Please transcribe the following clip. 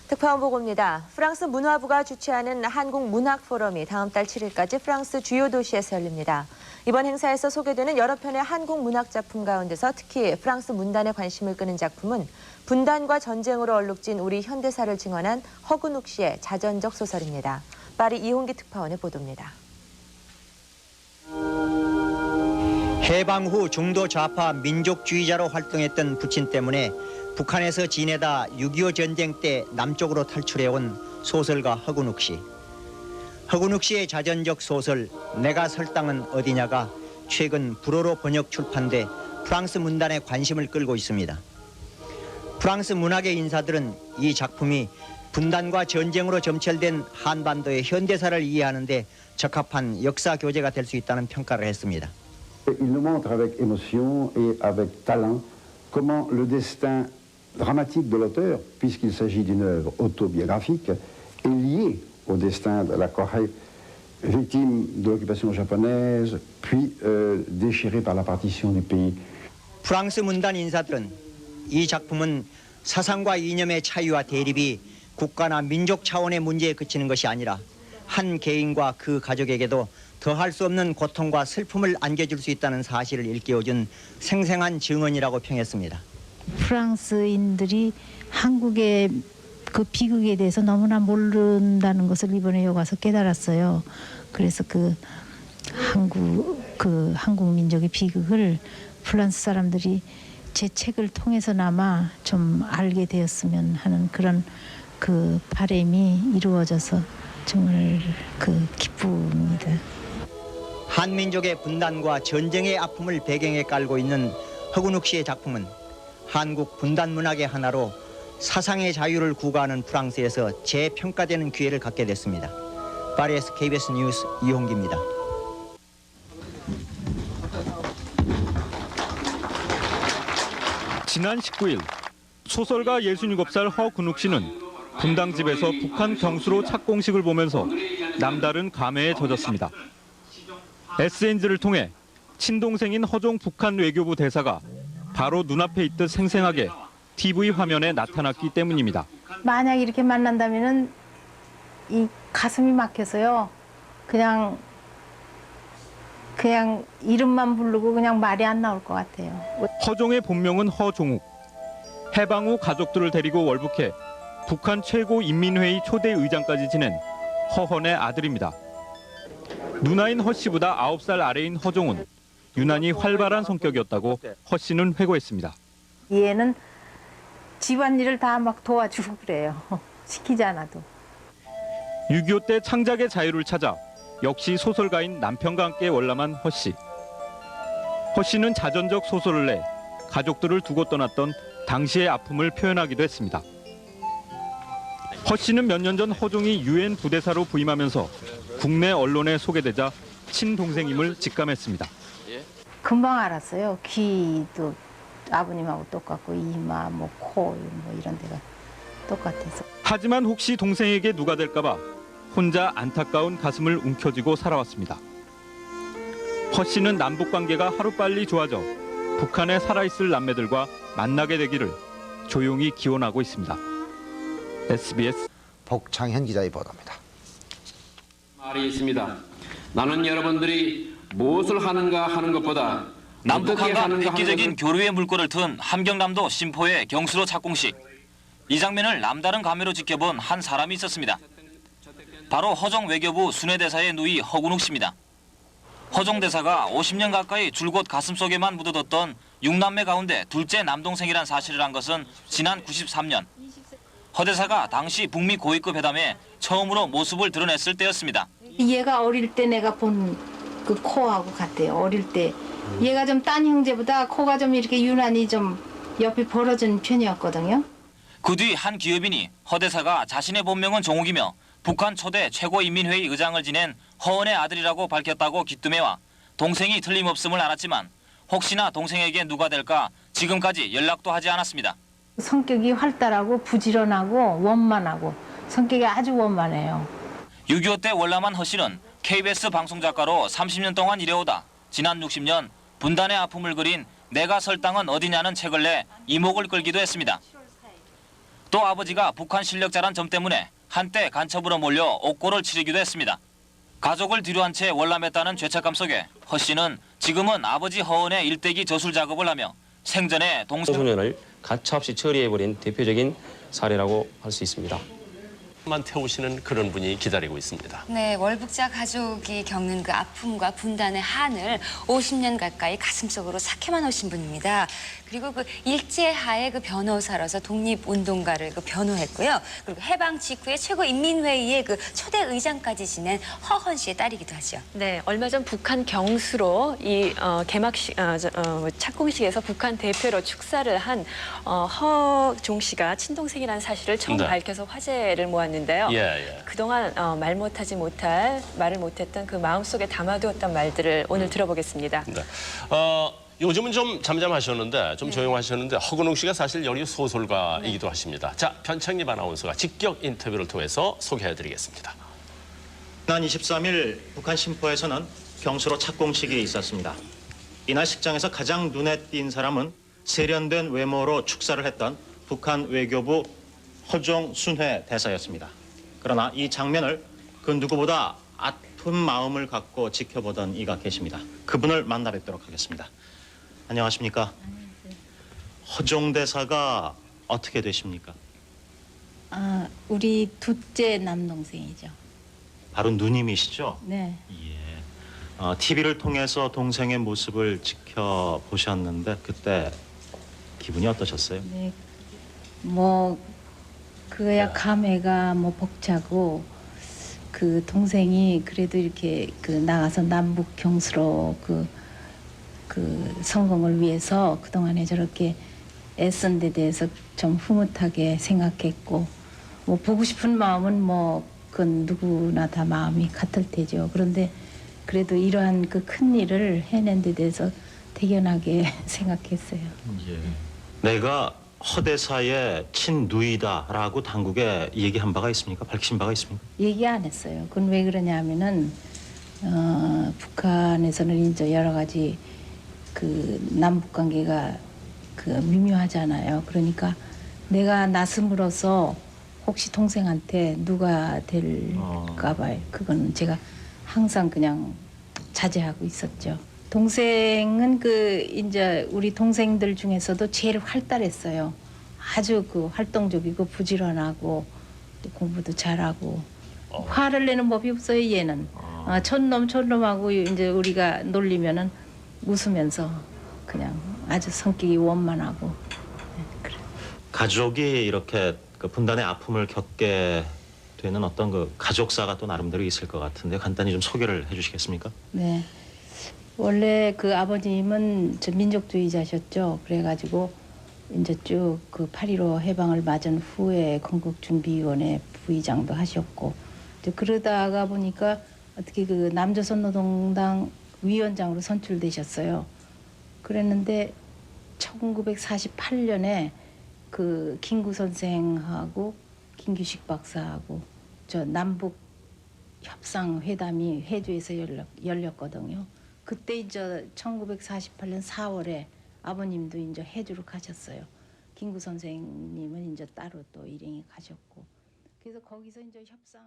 특파원 보고입니다. 프랑스 문화부가 주최하는 한국 문학 포럼이 다음 달 7일까지 프랑스 주요 도시에서 열립니다. 이번 행사에서 소개되는 여러 편의 한국 문학 작품 가운데서 특히 프랑스 문단에 관심을 끄는 작품은 분단과 전쟁으로 얼룩진 우리 현대사를 증언한 허근욱 씨의 자전적 소설입니다. 파리 이홍기 특파원의 보도입니다. 해방 후 중도 좌파 민족주의자로 활동했던 부친 때문에 북한에서 지내다 6.25 전쟁 때 남쪽으로 탈출해온 소설가 허근욱 씨. 허근욱 씨의 자전적 소설 내가 설 땅은 어디냐가 최근 불어로 번역 출판돼 프랑스 문단에 관심을 끌고 있습니다. 프랑스 문학의 인사들은 이 작품이 분단과 전쟁으로 점철된 한반도의 현대사를 이해하는 데 적합한 역사 교재가 될 수 있다는 평가를 했습니다. Il nous montre avec émotion et avec talent comment le destin dramatique de l'auteur, puisqu'il s'agit d'une œuvre autobiographique, est lié au destin de la Corée, victime de l'occupation japonaise, puis déchirée par la partition du pays. 프랑스 문단 인사들은 이 작품은 사상과 이념의 차이와 대립이 국가나 민족 차원의 문제에 그치는 것이 아니라 한 개인과 그 가족에게도 더할 수 없는 고통과 슬픔을 안겨줄 수 있다는 사실을 일깨워준 생생한 증언이라고 평했습니다. 프랑스인들이 한국의 그 비극에 대해서 너무나 모른다는 것을 이번에 여기 와서 깨달았어요. 그래서 그 한국 민족의 비극을 프랑스 사람들이 제 책을 통해서나마 좀 알게 되었으면 하는 그런 그 바람이 이루어져서 정말 그 기쁩니다. 한민족의 분단과 전쟁의 아픔을 배경에 깔고 있는 허근욱 씨의 작품은 한국 분단 문학의 하나로 사상의 자유를 구가하는 프랑스에서 재평가되는 기회를 갖게 됐습니다. 파리에서 KBS 뉴스 이홍기입니다. 지난 19일 소설가 67살 허근욱 씨는 분당집에서 북한 경수로 착공식을 보면서 남다른 감회에 젖었습니다. SNS를 통해 친동생인 허종 북한 외교부 대사가 바로 눈앞에 있듯 생생하게 TV 화면에 나타났기 때문입니다. 만약 이렇게 만난다면은 이 가슴이 막혀서요. 그냥 이름만 부르고 그냥 말이 안 나올 것 같아요. 허종의 본명은 허종욱. 해방 후 가족들을 데리고 월북해 북한 최고인민회의 초대 의장까지 지낸 허헌의 아들입니다. 누나인 허 씨보다 9살 아래인 허종은 유난히 활발한 성격이었다고 허 씨는 회고했습니다. 얘는 집안일을 다 막 도와주고 그래요. 시키지 않아도. 6.25 때 창작의 자유를 찾아 역시 소설가인 남편과 함께 월남한 허 씨. 허 씨는 자전적 소설을 내 가족들을 두고 떠났던 당시의 아픔을 표현하기도 했습니다. 허 씨는 몇 년 전 허종이 UN 부대사로 부임하면서 국내 언론에 소개되자 친동생임을 직감했습니다. 금방 알았어요. 귀도 아버님하고 똑같고 이마, 코 이런 데가 똑같아서. 하지만 혹시 동생에게 누가 될까 봐 혼자 안타까운 가슴을 움켜쥐고 살아왔습니다. 허 씨는 남북 관계가 하루빨리 좋아져 북한에 살아있을 남매들과 만나게 되기를 조용히 기원하고 있습니다. SBS 복창현 기자의 보도입니다. 말이 있습니다. 나는 여러분들이 무엇을 하는가 하는 것보다 남북한과 획기적인 교류의 물꼬를 튼 함경남도 심포의 경수로 착공식. 이 장면을 남다른 감회로 지켜본 한 사람이 있었습니다. 바로 허종 외교부 순회대사의 누이 허근욱 씨입니다. 허종 대사가 50년 가까이 줄곧 가슴속에만 묻어뒀던 6남매 가운데 둘째 남동생이란 사실을 한 것은 지난 93년. 허 대사가 당시 북미 고위급 회담에 처음으로 모습을 드러냈을 때였습니다. 얘가 어릴 때 내가 본 그 코하고 같아요. 어릴 때. 얘가 좀 딴 형제보다 코가 좀 이렇게 유난히 좀 옆이 벌어진 편이었거든요. 그 뒤 한 기업인이 허 대사가 자신의 본명은 종욱이며 북한 초대 최고인민회의 의장을 지낸 허헌의 아들이라고 밝혔다고 기뜸해와 동생이 틀림없음을 알았지만 혹시나 동생에게 누가 될까 지금까지 연락도 하지 않았습니다. 성격이 활달하고 부지런하고 원만하고 성격이 아주 원만해요. 6.25 때 월남한 허 씨는 KBS 방송작가로 30년 동안 일해오다 지난 60년 분단의 아픔을 그린 내가 설 땅은 어디냐는 책을 내 이목을 끌기도 했습니다. 또 아버지가 북한 실력자란 점 때문에 한때 간첩으로 몰려 옥고를 치르기도 했습니다. 가족을 뒤로한 채 월남했다는 죄책감 속에 허 씨는 지금은 아버지 허언의 일대기 저술 작업을 하며 생전에 청소년을 가차없이 처리해버린 대표적인 사례라고 할 수 있습니다. 만 태우시는 그런 분이 기다리고 있습니다. 네, 월북자 가족이 겪는 그 아픔과 분단의 한을 50년 가까이 가슴속으로 삭혀만 오신 분입니다. 그리고 그 일제하에 그 변호사로서 독립운동가를 그 변호했고요. 그리고 해방 직후에 최고인민회의의 그 초대 의장까지 지낸 허헌 씨의 딸이기도 하죠. 네, 얼마 전 북한 경수로 이 개막식 착공식에서 북한 대표로 축사를 한 허종 씨가 친동생이라는 사실을 처음 네. 밝혀서 화제를 모았는데요. 예. 그동안 말을 못했던 그 마음속에 담아두었던 말들을 오늘 들어보겠습니다. 네. 요즘은 좀 잠잠하셨는데 좀 조용하셨는데 허근웅 씨가 사실 연예 소설가이기도 하십니다. 자, 변창립 아나운서가 직격 인터뷰를 통해서 소개해드리겠습니다. 지난 23일 북한 심포에서는 경수로 착공식이 있었습니다. 이날 식장에서 가장 눈에 띈 사람은 세련된 외모로 축사를 했던 북한 외교부 허종 순회 대사였습니다. 그러나 이 장면을 그 누구보다 아픈 마음을 갖고 지켜보던 이가 계십니다. 그분을 만나 뵙도록 하겠습니다. 안녕하십니까? 허종 대사가 어떻게 되십니까? 우리 둘째 남동생이죠. 바로 누님이시죠? 네. 예. TV를 통해서 동생의 모습을 지켜보셨는데 그때 기분이 어떠셨어요? 네. 그야 감회가 벅차고 그 동생이 그래도 이렇게 그 나가서 남북 경수로 그 성공을 위해서 그동안에 저렇게 애쓴 데 대해서 좀 흐뭇하게 생각했고 보고 싶은 마음은 그건 누구나 다 마음이 같을 테죠. 그런데 그래도 이러한 그 큰 일을 해낸 데 대해서 대견하게 생각했어요. 예. 내가 허대사의 친누이다라고 당국에 얘기한 바가 있습니까? 밝히신 바가 있습니까? 얘기 안 했어요. 그건 왜 그러냐면은 북한에서는 이제 여러 가지 그 남북 관계가 그 미묘하잖아요. 그러니까 내가 나슴으로써 혹시 동생한테 누가 될까 봐요. 그건 제가 항상 그냥 자제하고 있었죠. 동생은 이제 우리 동생들 중에서도 제일 활달했어요. 아주 활동적이고 부지런하고 또 공부도 잘하고 화를 내는 법이 없어요. 얘는 촌놈하고 이제 우리가 놀리면은 웃으면서 그냥 아주 성격이 원만하고 그래. 가족이 이렇게 그 분단의 아픔을 겪게 되는 어떤 그 가족사가 또 나름대로 있을 것 같은데 간단히 좀 소개를 해주시겠습니까? 네. 원래 그 아버님은 민족주의자셨죠. 그래가지고 이제 쭉 그 8.15 해방을 맞은 후에 건국준비위원회 부의장도 하셨고 그러다가 보니까 어떻게 그 남조선노동당 위원장으로 선출되셨어요. 그랬는데 1948년에 그 김구 선생하고 김규식 박사하고 저 남북 협상 회담이 해주에서 열렸거든요. 그때 이제 1948년 4월에 아버님도 이제 해주로 가셨어요. 김구 선생님은 이제 따로 또 일행이 가셨고. 그래서 거기서 이제 협상